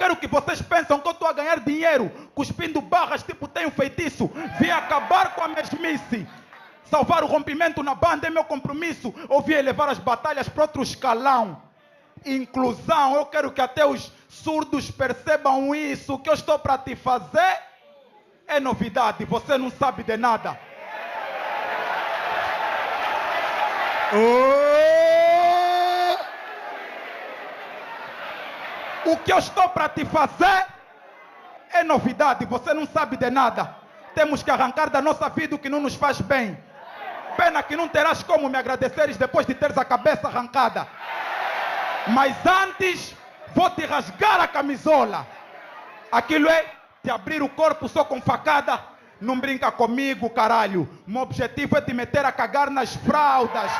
Quero que vocês pensem que eu estou a ganhar dinheiro, cuspindo barras, tipo tenho um feitiço. Vim acabar com a mesmice. Salvar o rompimento na banda é meu compromisso. Ou vim elevar as batalhas para outro escalão. Inclusão, eu quero que até os surdos percebam isso. O que eu estou para te fazer é novidade, você não sabe de nada. O que eu estou para te fazer é novidade, você não sabe de nada. Temos que arrancar da nossa vida o que não nos faz bem. Pena que não terás como me agradeceres depois de teres a cabeça arrancada. Mas antes, vou te rasgar a camisola. Aquilo é te abrir o corpo só com facada. Não brinca comigo, caralho. Meu objetivo é te meter a cagar nas fraldas.